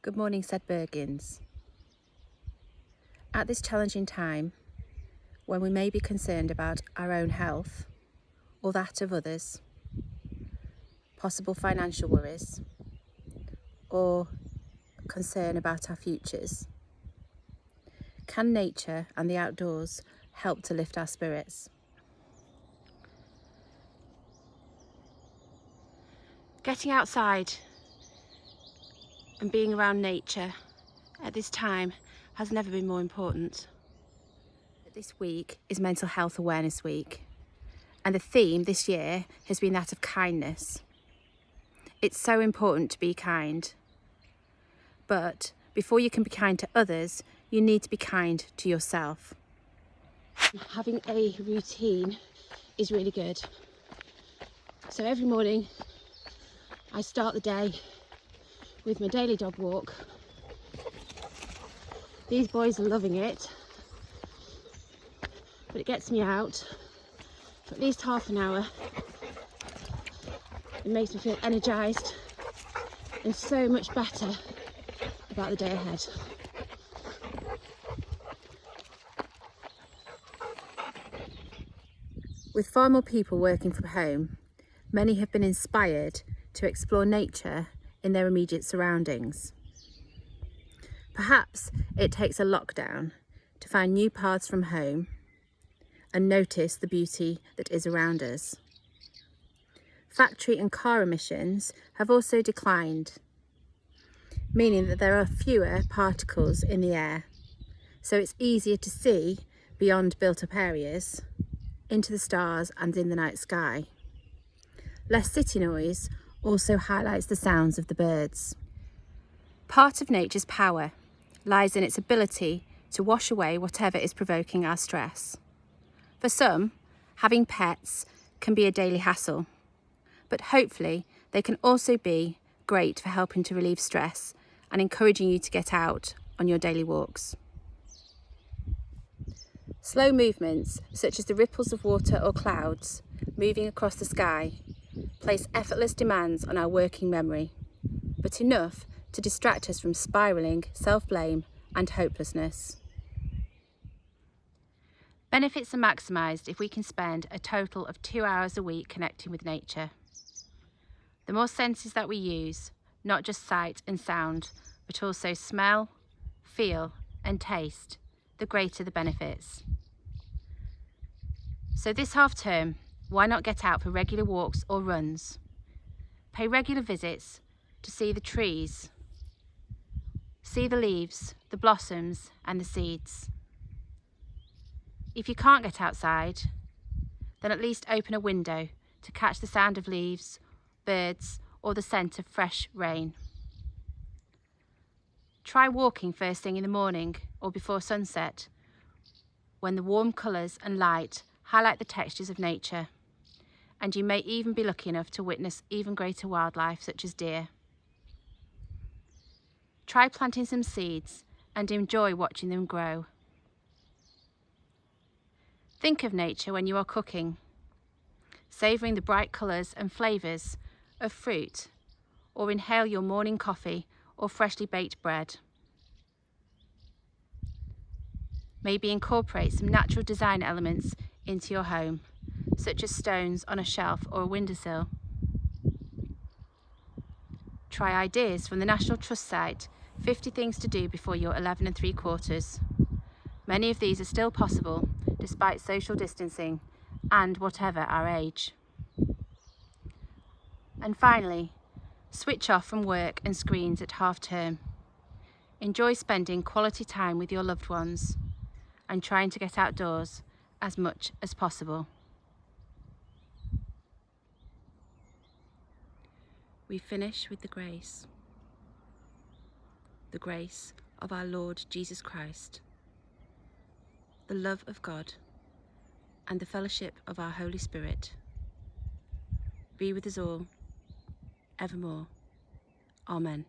Good morning, Sedbergians. At this challenging time, when we may be concerned about our own health or that of others, possible financial worries, or concern about our futures, can nature and the outdoors help to lift our spirits? Getting outside and being around nature at this time has never been more important. This week is Mental Health Awareness Week, and the theme this year has been that of kindness. It's so important to be kind, but before you can be kind to others, you need to be kind to yourself. Having a routine is really good. So every morning I start the day with my daily dog walk. These boys are loving it, but it gets me out for at least half an hour. It makes me feel energised and so much better about the day ahead. With far more people working from home, many have been inspired to explore nature in their immediate surroundings. Perhaps it takes a lockdown to find new paths from home and notice the beauty that is around us. Factory and car emissions have also declined, meaning that there are fewer particles in the air, so it's easier to see beyond built-up areas, into the stars and in the night sky. Less city noise also highlights the sounds of the birds. Part of nature's power lies in its ability to wash away whatever is provoking our stress. For some, having pets can be a daily hassle, but hopefully they can also be great for helping to relieve stress and encouraging you to get out on your daily walks. Slow movements, such as the ripples of water or clouds moving across the sky, place effortless demands on our working memory, but enough to distract us from spiralling self-blame and hopelessness. Benefits are maximised if we can spend a total of 2 hours a week connecting with nature. The more senses that we use, not just sight and sound, but also smell, feel and taste, the greater the benefits. So this half term, why not get out for regular walks or runs? Pay regular visits to see the trees, see the leaves, the blossoms and the seeds. If you can't get outside, then at least open a window to catch the sound of leaves, birds or the scent of fresh rain. Try walking first thing in the morning or before sunset, when the warm colours and light highlight the textures of nature, and you may even be lucky enough to witness even greater wildlife such as deer. Try planting some seeds and enjoy watching them grow. Think of nature when you are cooking, savouring the bright colours and flavours of fruit, or inhale your morning coffee or freshly baked bread. Maybe incorporate some natural design elements into your home, such as stones on a shelf or a windowsill. Try ideas from the National Trust site, 50 things to do before you're 11 3/4. Many of these are still possible despite social distancing and whatever our age. And finally, switch off from work and screens at half term. Enjoy spending quality time with your loved ones and trying to get outdoors as much as possible. We finish with the grace of our Lord Jesus Christ, the love of God, and the fellowship of our Holy Spirit be with us all evermore. Amen.